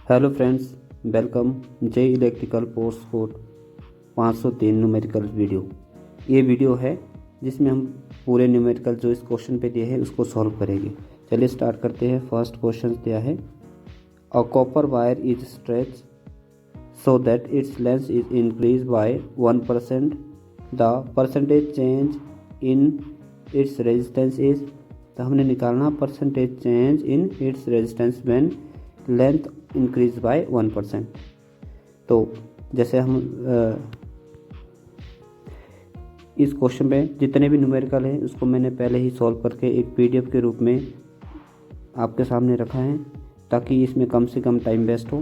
Hello friends, welcome J electrical course code 503 numerical video. ये video है जिसमें हम पूरे न्यूमेरिकल जो इस क्वेश्चन पे दिए हैं उसको सॉल्व करेंगे। चलिए स्टार्ट करते हैं। फर्स्ट क्वेश्चन दिया है, a copper wire is stretch so that its length is increase bye 1%, the percentage change in its resistance is. तो हमने निकालना percentage change in its resistance when length increase by 1%। तो जैसे हम इस क्वेश्चन में जितने भी न्यूमेरिकल हैं उसको मैंने पहले ही सॉल्व करके एक पीडीएफ के रूप में आपके सामने रखा है ताकि इसमें कम से कम टाइम वेस्ट हो।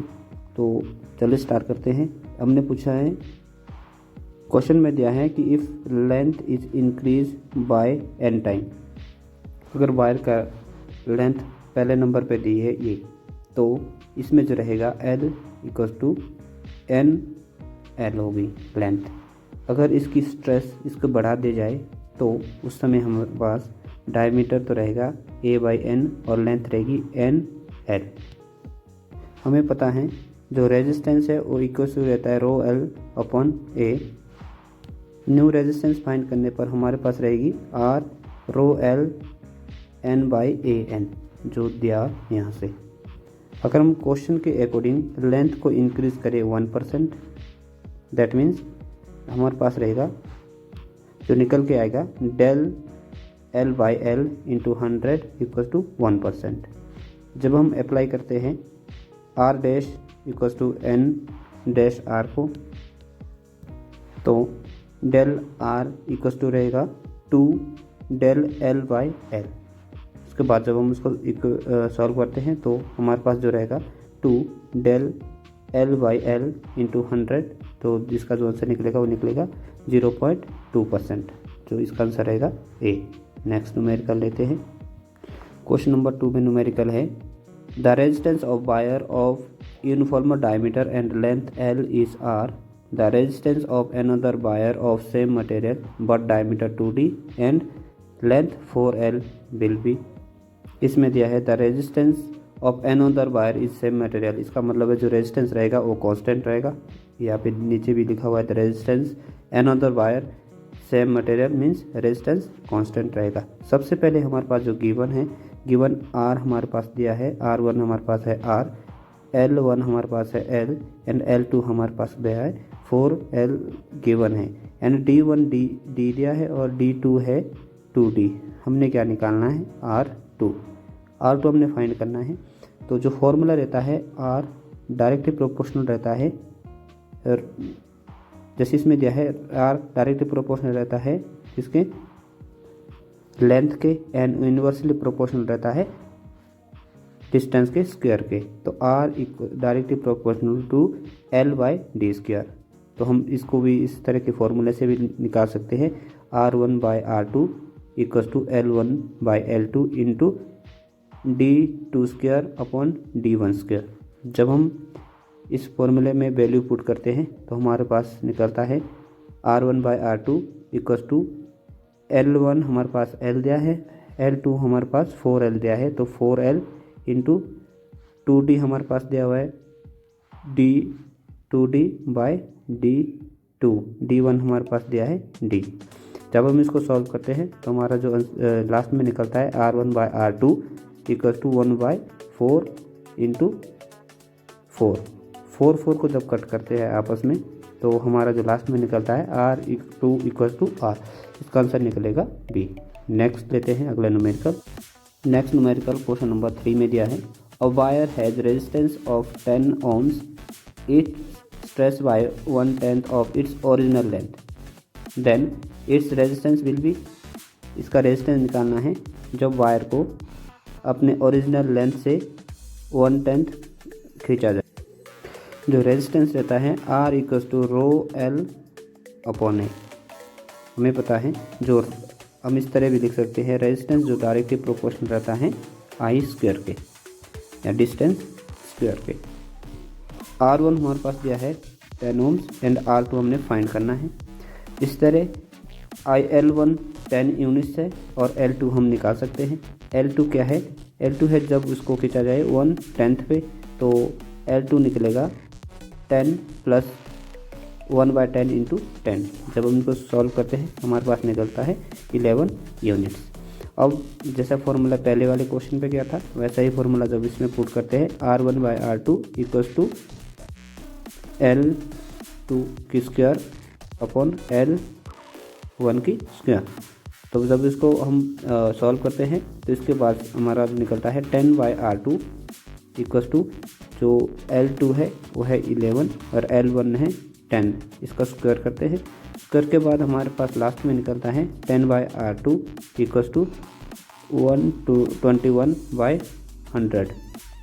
तो चलिए स्टार्ट करते हैं। हमने पूछा है, क्वेश्चन में दिया है कि if length is increase by n time. अगर वायर का लेंथ पहले नंबर पे दी है ये, तो इसमें जो रहेगा L equal to n L होगी लेंथ। अगर इसकी स्ट्रेस इसको बढ़ा दी जाए तो उस समय हमारे पास डायमीटर तो रहेगा A/N और लेंथ रहेगी NL। हमें पता है जो रेजिस्टेंस है वो इक्वल टू रहता है ρL/A। न्यू रेजिस्टेंस फाइंड करने पर हमारे पास रहेगी R ρL N/AN जो दिया यहाँ से। अगर हम क्वेश्चन के अकॉर्डिंग लेंथ को इंक्रीज करें 1%, दैट मीन्स हमारे पास रहेगा जो निकल के आएगा del L/L into 100 equal to 1%। जब हम अप्लाई करते हैं R dash equal to N dash R को, तो डेल R इक्वल टू रहेगा 2 डेल L/L। उसके बाद जब हम उसको एक सॉल्व करते हैं तो हमारे पास जो रहेगा 2 डेल L/L इंटू 100, तो जिसका जो आंसर निकलेगा वो निकलेगा 0.2%, जो इसका आंसर रहेगा A। नेक्स्ट न्यूमेरिकल लेते हैं। क्वेश्चन नंबर 2 में न्यूमेरिकल है, the resistance of wire of uniform diameter and length L is R, the resistance of another wire of same material but diameter 2D and length 4L will be. इसमें दिया है the resistance of another wire is same material. इसका मतलब है जो resistance रहेगा वो constant रहेगा। यहाँ पे नीचे भी लिखा हुआ है the resistance another wire same material means resistance constant रहेगा। सबसे पहले हमारे पास जो गिवन है, गिवन R हमारे पास दिया है, R1 हमारे पास है R, L1 हमारे पास है L एंड L2 हमारे पास दिया है 4L गिवन है, एंड D1 D दिया है और D2 है 2D। हमने क्या निकालना है R2 हमने फाइंड करना है। तो जो फॉर्मूला रहता है R डायरेक्टली प्रोपोर्शनल रहता है, जैसे इसमें दिया है R डायरेक्टली प्रोपोर्शनल रहता है इसके लेंथ के, एंड इन्वर्सली प्रोपोर्शनल रहता है डिस्टेंस के स्क्वायर के। तो R directly proportional to L/D²। तो हम इसको भी इस तरह के फॉर्मूले से भी निकाल सकते हैं, R1/R2 equal to L1/L2 into D2² upon D1²। जब हम इस फॉर्मूले में वैल्यू पुट करते हैं तो हमारे पास निकलता है R1/R2 इक्वल टू L1 हमारे पास L दिया है, L2 हमारे पास 4L दिया है, तो 4L इंटू 2D हमारे पास दिया हुआ है D2D/D2, D1 हमारे पास दिया है D। जब हम इसको सॉल्व करते हैं तो हमारा जो लास्ट में निकलता है R1/R2 इक्वल टू 1/4 इंटू 4 को जब कट करते हैं आपस में तो हमारा जो लास्ट में निकलता है R2 इक्वल टू R। इसका आंसर निकलेगा B। नेक्स्ट लेते हैं अगला numerical. Next numerical question number 3 में दिया है, a wire has resistance of 10 ohms, it stretch by 1/10 of its original length, then its resistance will be. इसका रेजिस्टेंस निकालना है जब वायर को अपने ओरिजिनल लेंथ से 1/10 खींचा जाए। जो रेजिस्टेंस रहता है R इक्वल टू ρL/A। हमें पता है जो हम इस तरह भी लिख सकते हैं, रेजिस्टेंस जो डायरेक्टली प्रोपोर्शनल रहता है I² के या डिस्टेंस स्क्वायर के। R1 हमारे पास दिया है 10 ohms एंड R2 हमने फाइंड करना है। इस तरह IL1 10 यूनिट्स है और L2 हम निकाल सकते हैं। L2 क्या है, L2 है जब उसको खींचा जाए 1/10 पे, तो L2 निकलेगा 10 प्लस 1/10 इंटू 10। जब हम इनको सॉल्व करते हैं हमारे पास निकलता है 11 यूनिट्स। अब जैसा फॉर्मूला पहले वाले क्वेश्चन पे क्या था वैसा ही फॉर्मूला जब इसमें पुट करते हैं R1/R2 इक्वल्स टू L2 की स्क्वायर अपॉन L1 की स्क्वायर। तो जब इसको हम सॉल्व करते हैं तो इसके बाद हमारा निकलता है 10/R2 इक्वल्स टू जो L2 है वो है 11 और L1 है 10। इसका स्क्वायर करते हैं, स्क्वायर के बाद हमारे पास लास्ट में निकलता है 10/R2 इक्वल्स टू 21/100।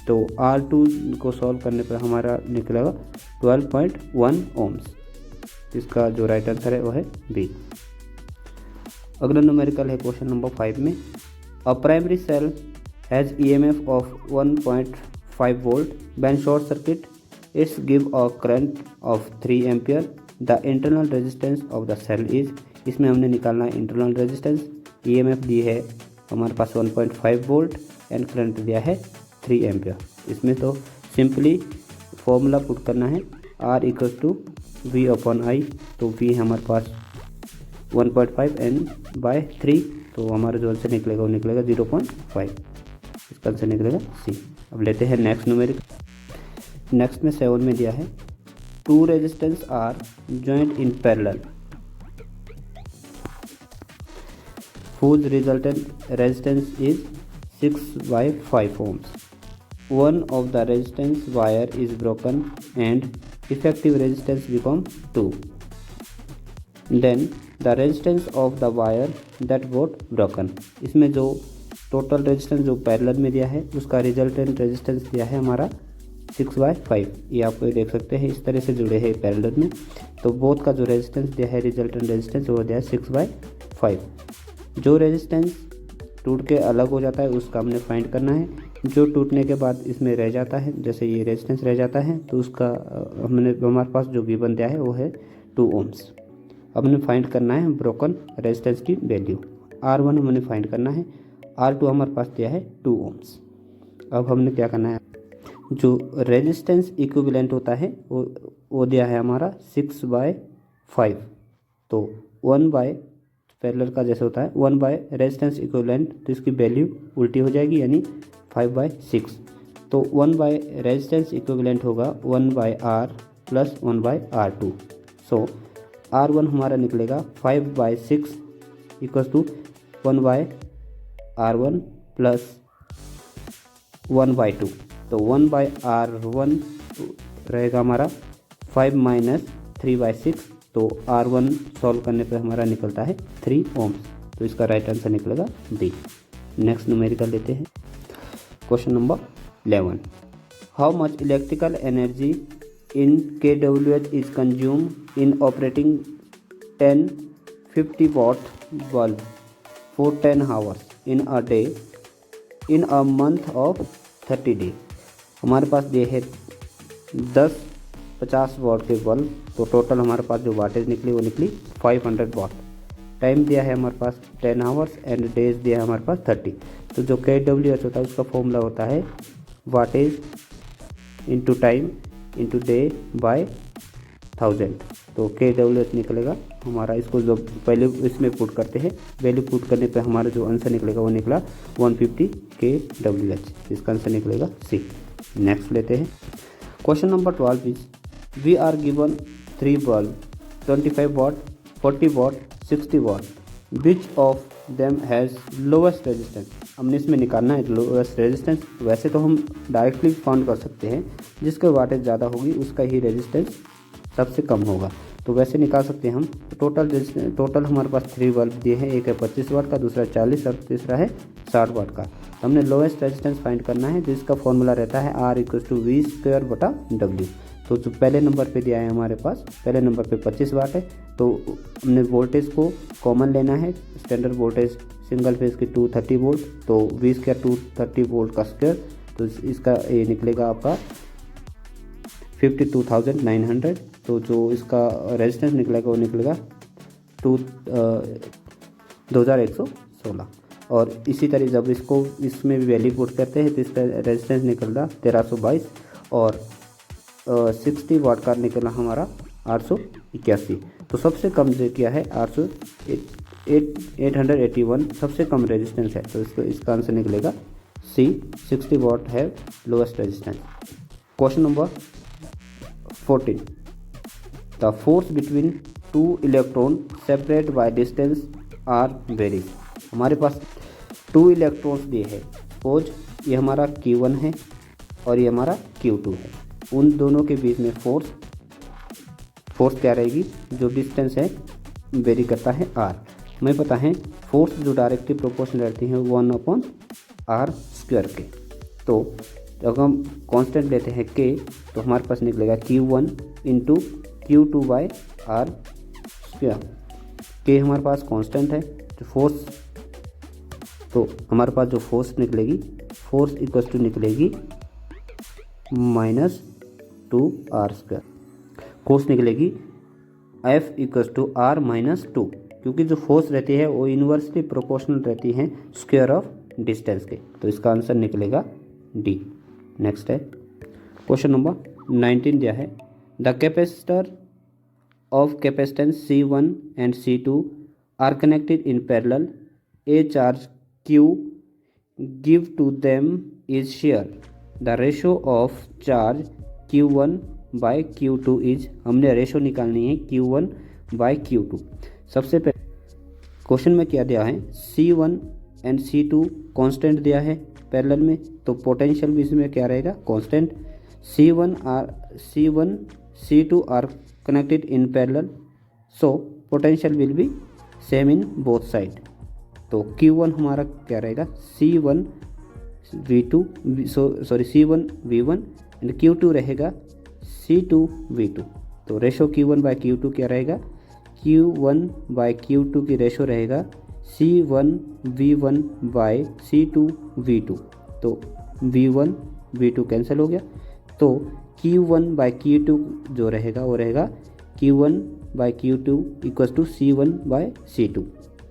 तो R2 को सॉल्व करने पर हमारा निकलेगा 12.1 ओम्स। इसका जो राइट आंसर है वो है बी। अगला न्यूमेरिकल है क्वेश्चन नंबर 5 में। A primary cell has EMF of 1.5 volt when short circuit it's give a current of 3 ampere. The internal resistance of the cell is. इसमें हमने निकालना है इंटरनल रेजिस्टेंस। EMF दी है हमारे पास 1.5 वोल्ट एंड करंट दिया है 3 ampere. इसमें तो सिंपली फॉर्मूला पुट करना है R इक्वल्स टू V/I। तो V हमारे पास 1.5 एन बाय 3, तो हमारा जो आंसर निकलेगा वो निकलेगा 0.5। इसका आंसर निकलेगा C। अब लेते हैं नेक्स्ट न्यूमेरिकल। नेक्स्ट में 7 में दिया है 2 resistance are joined in parallel whose resultant resistance is 6/5 ohms. One of the resistance wire is broken and effective resistance become 2. Then the resistance of the wire that got broken. इसमें जो total resistance जो parallel में दिया है उसका resultant resistance दिया है हमारा 6/5। ये आपको देख सकते हैं इस तरह से जुड़े हैं पैरेलल में। तो बोथ का जो रेजिस्टेंस दिया है रिजल्टेंट रेजिस्टेंस वो दिया है 6/5। जो रेजिस्टेंस टूट के अलग हो जाता है उसका हमने फाइंड करना है। जो टूटने के बाद इसमें रह जाता है, जैसे ये रेजिस्टेंस रह जाता है तो उसका हमारे पास जो गिवन दिया है वो है 2 ओम्स। अब हमने फाइंड करना है ब्रोकन रेजिस्टेंस की वैल्यू। R1 हमने फाइंड करना है, R2 हमारे पास दिया है 2 ओम्स। अब हमने क्या करना है, जो रेजिस्टेंस इक्विवेलेंट होता है वो दिया है हमारा 6/5। तो 1 बाय पैरेलल का जैसे होता है 1 बाय रेजिस्टेंस इक्विवेलेंट, तो इसकी वैल्यू उल्टी हो जाएगी यानी 5/6। तो 1 बाय रेजिस्टेंस इक्विवेलेंट होगा 1 by R plus 1 by R2। So R1 हमारा निकलेगा 5/6 equals to 1 bye R1 plus 1/2। तो 1 बाय R1 रहेगा हमारा 5 माइनस 3/6। तो R1 सॉल्व करने पर हमारा निकलता है 3 ओम्स। तो इसका राइट आंसर निकलेगा डी। नेक्स्ट न्यूमेरिकल लेते हैं question number 11। How much electrical energy in kWh is consume in operating 1050 watt bulb for 10 hours in a day in a month of 30 day. हमारे पास दिए है 10 50 वाट के बल्ब। तो टोटल हमारे पास जो वाटेज निकली वो निकली 500 वाट। टाइम दिया है हमारे पास 10 आवर्स एंड डेज दिया है हमारे पास 30। तो जो kWh होता है उसका फॉर्मूला होता है wattage into time into day by 1000। तो kWh निकलेगा हमारा, इसको जो वैल्यू इसमें पुट करते हैं, वैल्यू पुट करने पे हमारा जो आंसर निकलेगा वो निकला 150 kWh। इसका आंसर निकलेगा सी। नेक्स्ट लेते हैं question number 12 is we are given 3 bulb 25 watt 40 watt 60 watt which of them has lowest resistance. हमने इसमें निकालना है लोवेस्ट रेजिस्टेंस। वैसे तो हम डायरेक्टली फाउंड कर सकते हैं जिसके वाटेज ज़्यादा होगी उसका ही रेजिस्टेंस सबसे कम होगा, तो वैसे निकाल सकते हैं हम। टोटल हमारे पास 3 बल्ब दिए हैं, एक है 25 वाट का, दूसरा 40 और तीसरा है 60 वाट का। तो हमने लोवेस्ट रेजिस्टेंस फाइंड करना है जिसका फॉर्मूला रहता है R=V²/W। तो जो पहले नंबर पे दिया है हमारे पास, पहले नंबर पे 25 वाट है, तो हमने वोल्टेज को कॉमन लेना है। स्टैंडर्ड वोल्टेज सिंगल फेज की 230 वोल्ट, तो V² 230 वोल्ट का स्क्वायर, तो इसका ये निकलेगा आपका 52,900। तो जो इसका रेजिस्टेंस निकलेगा वो निकलेगा 2116। और इसी तरह जब इसको इसमें भी वैल्यू पुट करते हैं तो इसका रेजिस्टेंस निकल रहा 1322 और 60 वाट का निकला हमारा 881। तो सबसे कम जो किया है 881 सबसे कम रेजिस्टेंस है, तो इसका आंसर निकलेगा सी, 60 वाट है lowest resistance. Question number 14, the force between two electron separate by distance r vary. हमारे पास 2 इलेक्ट्रॉन्स दिए हैं, सपोज ये हमारा Q1 है और ये हमारा Q2 है। उन दोनों के बीच में फोर्स क्या रहेगी, जो डिस्टेंस है वेरी करता है r। हमें पता है फोर्स जो डायरेक्टली प्रोपोर्शनल रहती है 1/r² के। तो जब हम कांस्टेंट लेते हैं k, तो हमारे पास निकलेगा Q1 इंटू Q2/r²। k हमारे पास कांस्टेंट है, जो फोर्स, तो हमारे पास जो फोर्स निकलेगी, फोर्स इक्वल टू निकलेगी -2r²। फोर्स निकलेगी F इक्वल टू r -2, क्योंकि जो फोर्स रहती है वो इन्वर्सली प्रोपोर्शनल रहती है स्क्वायर ऑफ डिस्टेंस के। तो इसका आंसर निकलेगा D। नेक्स्ट है क्वेश्चन नंबर 19 दिया है, the capacitor of capacitance C1 and C2 are connected in parallel, a charge Q give to them is share, the ratio of charge Q1 by Q2 is। हमने ratio निकालनी है Q1 by Q2। सबसे पहले question में क्या दिया है, C1 and C2 constant दिया है पैरेलल में, तो पोटेंशियल भी इसमें क्या रहेगा, constant. C1 C2 are connected in parallel, so potential will be same in both side. तो Q1 हमारा क्या रहेगा, C1 V1 एंड Q2 रहेगा C2 V2। तो रेशो Q1 बाय Q2 क्या रहेगा, Q1 बाय Q2 की रेशो रहेगा C1 V1 bye C2 V2। तो V1 V2 कैंसिल हो गया, तो Q1 बाय Q2 जो रहेगा वो रहेगा Q1 bye Q2 equal to C1 bye C2।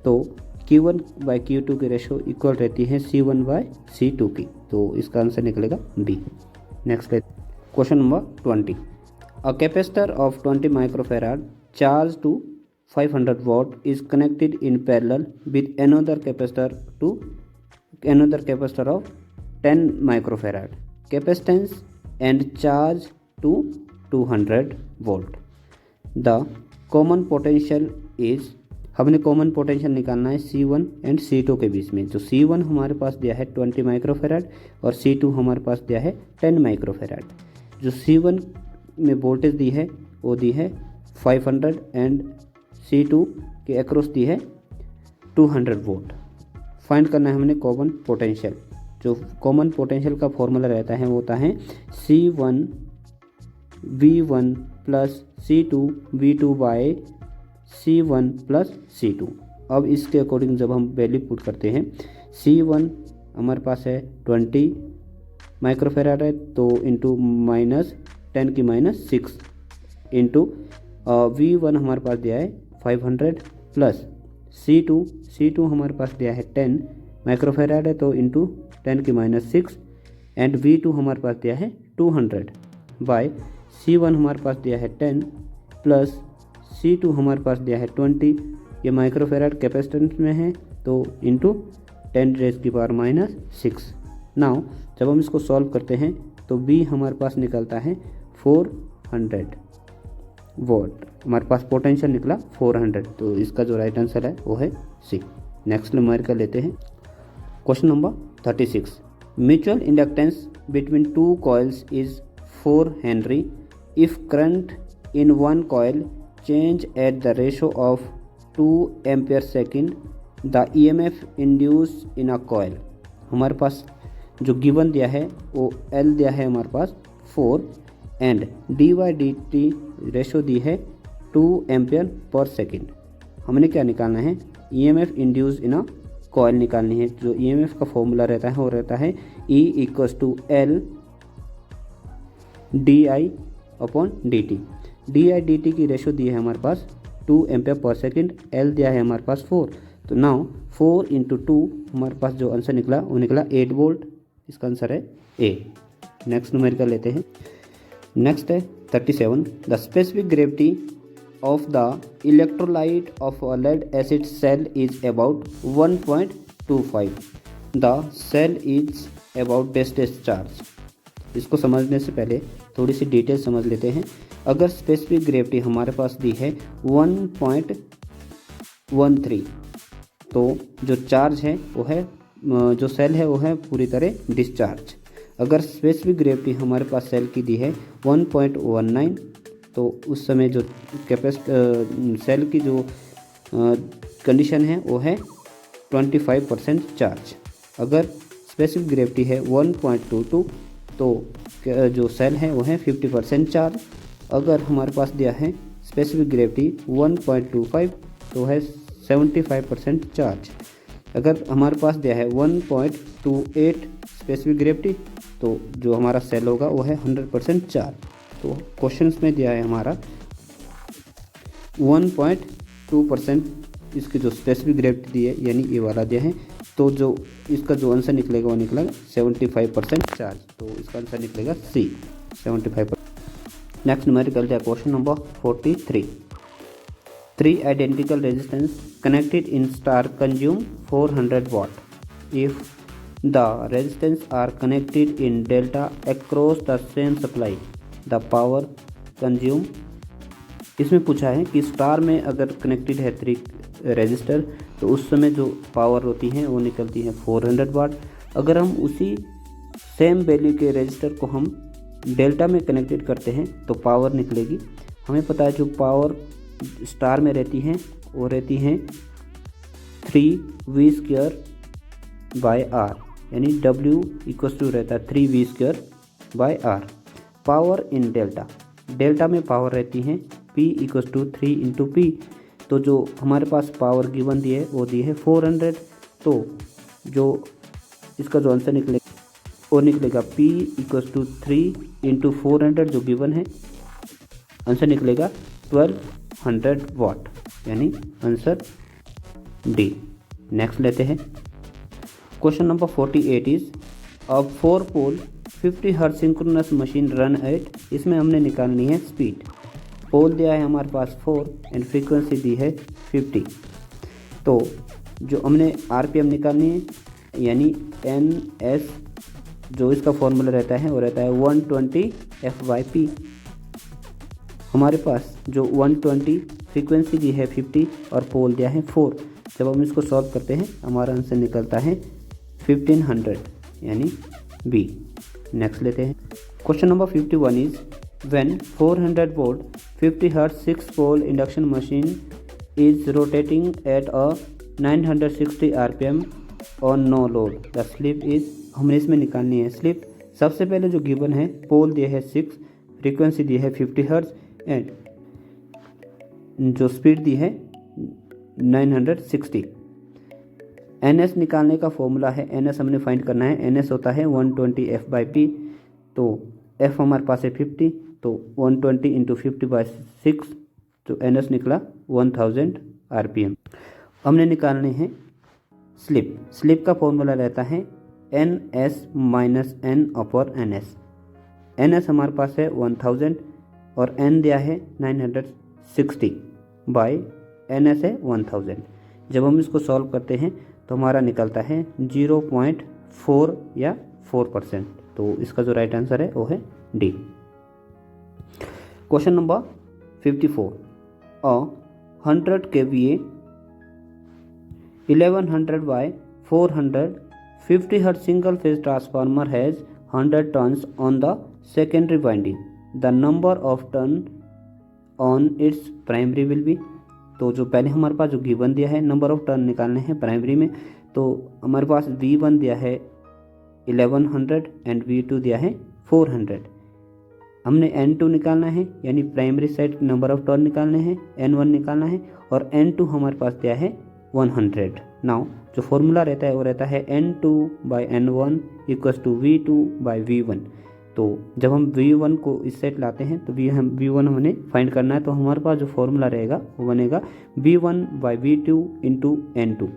तो Q1 बाय Q2 की रेशो इक्वल रहती है C1 बाय C2 की। तो इसका आंसर निकलेगा D। नेक्स्ट है question number 20, a capacitor of 20 microfarad charge to 500 watt is connected in parallel with another capacitor of 10 microfarad, capacitance and charge to 200 volt। The common potential is, हमने common potential निकालना है C1 and C2 के बीच में। जो C1 हमारे पास दिया है 20 microfarad और C2 हमारे पास दिया है 10 माइक्रोफैराड। जो C1 में वोल्टेज दी है वो दी है 500 एंड C2 के अक्रॉस दी है 200 वोल्ट। फाइंड करना है हमने कॉमन पोटेंशियल। जो कॉमन पोटेंशियल का फॉर्मूला रहता है वो होता है C1 V1 plus C2 V2 bye C1 plus C2। अब इसके अकॉर्डिंग जब हम वैल्यू पुट करते हैं, C1 हमारे पास है 20 माइक्रोफैराड है, तो इंटू -10 की -6 इंटू V1 हमारे पास दिया है 500 प्लस C2 हमारे पास दिया है 10 माइक्रोफैराड है, तो इंटू 10 की -6 एंड V2 हमारे पास दिया है 200 बाय C1 हमारे पास दिया है 10 प्लस C2 हमारे पास दिया है 20। ये माइक्रोफैराड कैपेसिटेंस में है, तो इंटू 10⁻⁻6। नाउ जब हम इसको सॉल्व करते हैं तो B हमारे पास निकलता है 400 वोल्ट। हमारे पास पोटेंशियल निकला 400, तो इसका जो राइट आंसर है वो है सी। नेक्स्ट न्यूमेरिकल लेते हैं question number 36, mutual inductance between two coils is 4 Henry if current in one coil change at the ratio of 2 ampere second, the EMF induced in a coil। हमारे पास जो given दिया है वो L दिया है हमारे पास 4 एंड dy/dt रेशो दी है 2 ampere per second. हमने क्या निकालना है, EMF induce in a coil निकालनी है। जो EMF का फॉर्मूला रहता है वो रहता है E = L di/dt। dy/dt की रेशो दी है हमारे पास 2 एम्पियर पर सेकेंड, L दिया है हमारे पास 4। तो नाउ 4 × 2 हमारे पास जो आंसर निकला वो निकला 8 वोल्ट। इसका आंसर है ए। नेक्स्ट न्यूमेरिकल लेते हैं, नेक्स्ट है 37, the specific gravity of the electrolyte of a lead acid cell is about 1.25, the cell is about discharge. इसको समझने से पहले थोड़ी सी डिटेल समझ लेते हैं। अगर स्पेसिफिक ग्रेविटी हमारे पास दी है 1.13, तो जो चार्ज है वो है, जो सेल है वो है पूरी तरह डिस्चार्ज। अगर स्पेसिफिक ग्रेविटी हमारे पास सेल की दी है 1.19, तो उस समय जो सेल की जो कंडीशन है वो है 25% चार्ज। अगर स्पेसिफिक ग्रेविटी है 1.22, तो जो सेल है वो है 50% चार्ज। अगर हमारे पास दिया है स्पेसिफिक ग्रेविटी 1.25, तो है 75% चार्ज। अगर हमारे पास दिया है 1.28 स्पेसिफिक ग्रेविटी, तो जो हमारा सेल होगा वो है 100% चार्ज। तो क्वेश्चंस में दिया है हमारा 1.2% इसकी जो स्पेसिफिक ग्रेविटी दी है, यानी ये वाला दिया है, तो जो इसका जो आंसर निकलेगा वो निकलेगा 75% चार्ज। तो इसका आंसर निकलेगा सी, 75%। नेक्स्ट न्यूमेरिकल है question number 43, 3 identical resistance connected in star consume 400 watt. If the resistance are connected in delta across the same supply, the power consume। इसमें पूछा है कि स्टार में अगर कनेक्टेड है 3 रेजिस्टर, तो उस समय जो पावर होती है वो निकलती है 400 वाट। अगर हम उसी सेम वैल्यू के रेजिस्टर को हम डेल्टा में कनेक्टेड करते हैं तो पावर निकलेगी। हमें पता है जो पावर स्टार में रहती हैं वो रहती हैं 3v² बाय आर, यानी W इक्वल्स टू रहता है 3v² by R. Power in delta में पावर रहती है P equals to 3 into P। तो जो हमारे पास पावर गिवन दी है वो दी है 400, तो जो इसका जो आंसर निकलेगा वो निकलेगा P इक्वल्स टू 3 इंटू 400 जो गिवन है, आंसर निकलेगा 1200 वाट, यानी आंसर डी। नेक्स्ट लेते हैं question number 48 is a 4 pole 50 hertz synchronous machine run at. इसमें हमने निकालनी है स्पीड। पोल दिया है हमारे पास 4 एंड फ्रीक्वेंसी दी है 50। तो जो हमने आरपीएम निकालनी है, यानी NS जो इसका फॉर्मूला रहता है वो रहता है 120 F/P। हमारे पास जो 120 फ्रीक्वेंसी दी है 50 और पोल दिया है 4। जब हम इसको सॉल्व करते हैं हमारा आंसर निकलता है 1500, यानी बी। नेक्स्ट लेते हैं question number 51 is when 400 volt 50 hertz 6 pole induction machine is rotating at a 960 RPM on no load, the slip is. हमने इसमें निकालनी है स्लिप। सबसे पहले जो गिवन है, पोल दिए है 6, फ्रीक्वेंसी दी है 50 हर्ट्ज एंड जो स्पीड दी है 960। NS निकालने का फॉर्मूला है, NS हमने फाइंड करना है। NS होता है 120 F/P। तो F हमारे पास है 50, तो 120 इंटू 50/6, तो NS निकला 1000 RPM। हमने निकालने हैं स्लिप। स्लिप का फॉर्मूला रहता है NS माइनस N/NS। NS हमारे पास है 1000 और N दिया है 960 बाय NS है 1000। जब हम इसको सॉल्व करते हैं तो हमारा निकलता है 0.4 या 4%। तो इसका जो राइट आंसर है वो है D. Question number 54, a 100 kVA 1100 by 400 50 Hz single phase transformer has 100 turns on the secondary winding. The number of turn on its primary will be। तो जो पहले हमारे पास जो गिवन दिया है नंबर ऑफ टर्न निकालने हैं प्राइमरी में, तो हमारे पास V1 दिया है 1100 एंड V2 दिया है 400। हमने N2 निकालना है, यानी primary side number of turn निकालने हैं, N1 निकालना है और N2 हमारे पास दिया है 100। नाउ जो फॉर्मूला रहता है वो रहता है N2/N1 इक्वल्स टू V2/V1। तो जब हम V1 को इस सेट लाते हैं तो V1 हमने फाइंड करना है, तो हमारे पास जो फॉर्मूला रहेगा वो बनेगा V1/V2 इंटू N2।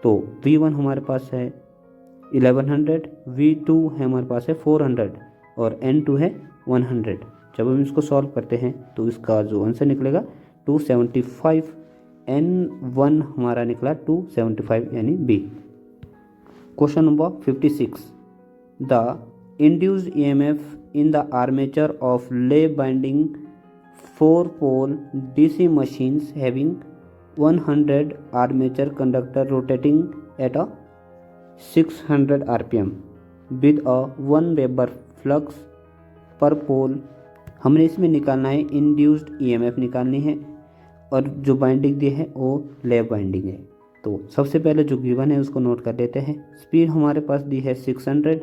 तो V1 हमारे पास है 1100, V2 है हमारे पास है 400 और N2 है 100। जब हम इसको सॉल्व करते हैं तो इसका जो आंसर निकलेगा 275, N1 हमारा निकला 275 यानी B. Question number 56, the induced EMF in the armature of lap binding 4-pole DC machines having 100 armature conductor rotating at a 600 rpm with a 1 Weber flux per pole। हमने इसमें निकालना है इंड्यूस्ड EMF निकालनी है और जो बाइंडिंग दी है वो लैप बाइंडिंग है। तो सबसे पहले जो गिवन है उसको नोट कर लेते हैं। स्पीड हमारे पास दी है 600,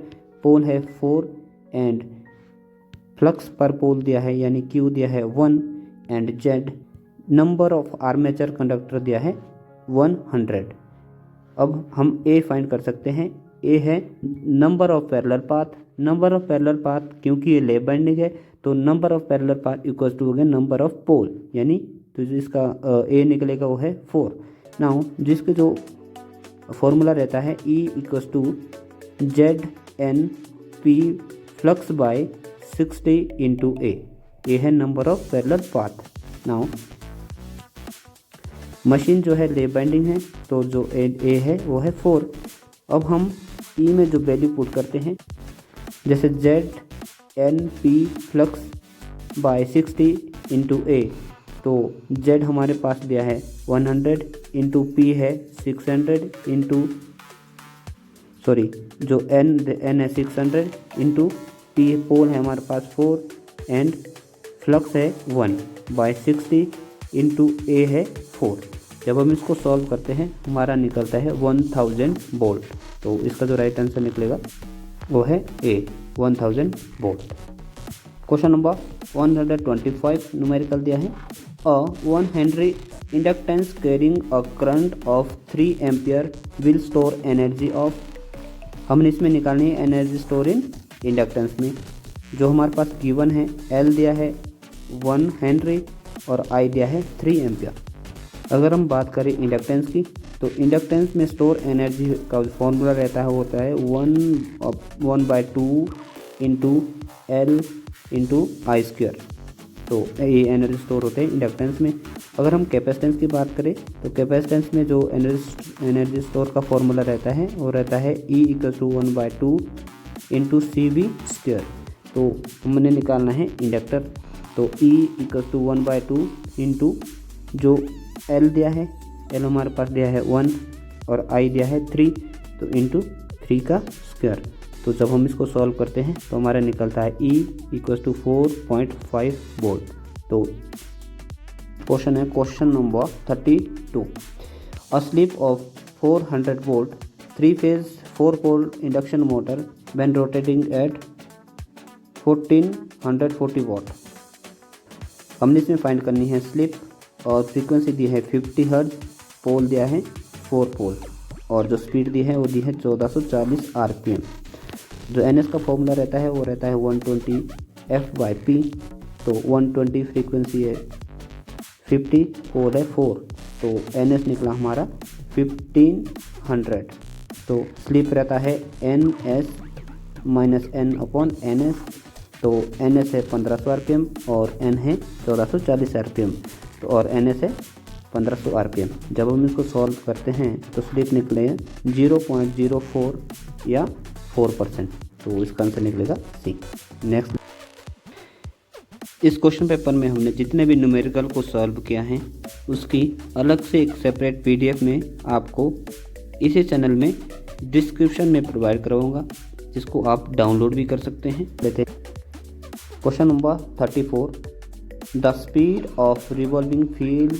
पोल है 4 एंड फ्लक्स पर पोल दिया है यानी Q दिया है 1 and Z number of armature conductor दिया है 100। अब हम A फाइंड कर सकते हैं। A है number of parallel path. Number of parallel path क्योंकि ये लैप बाइंडिंग है तो number of parallel path equal to हो गया नंबर ऑफ पोल, यानी तो जो इसका A निकलेगा वो है 4। नाउ जिसके जो फॉर्मूला रहता है E equal to ZNP flux by 60 into A। ये है number of parallel path. Now machine जो है लैप बाइंडिंग है तो जो A है वो है 4। अब हम E में जो वैल्यू पुट करते हैं जैसे ZNP flux by 60 into A, तो Z हमारे पास दिया है 100 इंटू P है 600 इंटू जो N है 600 इंटू P पोल है हमारे पास 4 एंड फ्लक्स है 1 बाय 60 इंटू A है 4। जब हम इसको सॉल्व करते हैं हमारा निकलता है 1000 वोल्ट। तो इसका जो राइट आंसर निकलेगा वो है A 1000 volt. Question number 125 numerical दिया है। अ 1 Henry inductance carrying a current of 3 ampere will store energy of. हमने इसमें निकालनी है एनर्जी स्टोर इन इंडक्टेंस में। जो हमारे पास गिवन है L दिया है 1 हेनरी और I दिया है 3 एम्पियर। अगर हम बात करें इंडक्टेंस की तो इंडक्टेंस में स्टोर एनर्जी का फॉर्मूला रहता है वो होता है 1/2 इंटू L इंटू आई स्क्वायर। तो ये एनर्जी स्टोर होते हैं इंडक्टेंस में। अगर हम कैपेसिटेंस की बात करें तो कैपेसिटेंस में जो एनर्जी स्टोर का फॉर्मूला रहता है वो रहता है E equal to 1/2 into CV square. तो हमने निकालना है इंडक्टर, तो E इक्वल टू 1/2 इंटू जो L दिया है, L हमारे पास दिया है 1 और I दिया है 3, तो इंटू 3 का स्क्वायर। तो जब हम इसको सॉल्व करते हैं तो हमारा निकलता है E इक्वल टू 4.5 वोल्ट। तो क्वेश्चन है question number 32, a slip of 400 volt 3 phase 4 pole induction motor when rotating at 1440 watt. हमने इसमें फाइंड करनी है स्लिप और फ्रीक्वेंसी दी है 50 हर्ट्ज, पोल दिया है 4 पोल और जो स्पीड दी है वो दी है 1440 RPM। जो NS का फॉर्मूला रहता है वो रहता है 120 F/P। तो 120 फ्रीक्वेंसी है 50, पोल है 4, तो NS निकला हमारा 1500। तो स्लिप रहता है NS माइनस N/NS। तो NS है 1500 RPM और N है 1440 RPM, तो और NS है 1500 RPM। जब हम इसको सॉल्व करते हैं तो स्लिप निकले 0.04 या 4%, तो इसका आंसर निकलेगा C। नेक्स्ट, इस क्वेश्चन पेपर में हमने जितने भी न्यूमेरिकल को सॉल्व किया है उसकी अलग से एक सेपरेट PDF में आपको इसी चैनल में डिस्क्रिप्शन में प्रोवाइड कराऊंगा, जिसको आप डाउनलोड भी कर सकते हैं। लेते question number 34, the speed of revolving field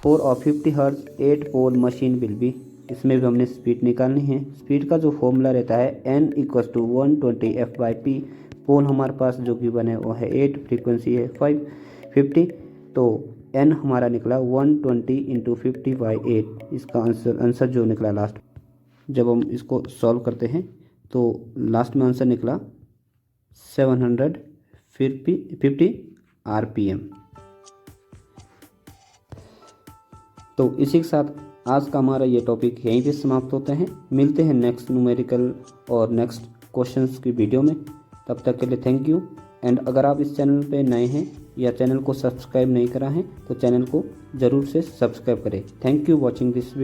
for a 50 hertz 8 pole machine will be. इसमें भी हमने स्पीड निकालनी है। स्पीड का जो फॉर्मूला रहता है N इक्वल टू 120 F/P। पोल हमारे पास जो गिवन है वो है 8, फ्रीक्वेंसी है 550, तो N हमारा निकला 120 इंटू 50/8। इसका आंसर जो निकला लास्ट, जब हम इसको सॉल्व करते हैं तो लास्ट में आंसर निकला 750 RPM। तो इसी के साथ आज का हमारा ये टॉपिक यहीं पे समाप्त होता है। मिलते हैं नेक्स्ट न्यूमेरिकल और नेक्स्ट क्वेश्चंस की वीडियो में। तब तक के लिए थैंक यू एंड अगर आप इस चैनल पे नए हैं या चैनल को सब्सक्राइब नहीं करा है तो चैनल को ज़रूर से सब्सक्राइब करें। Thank you watching this.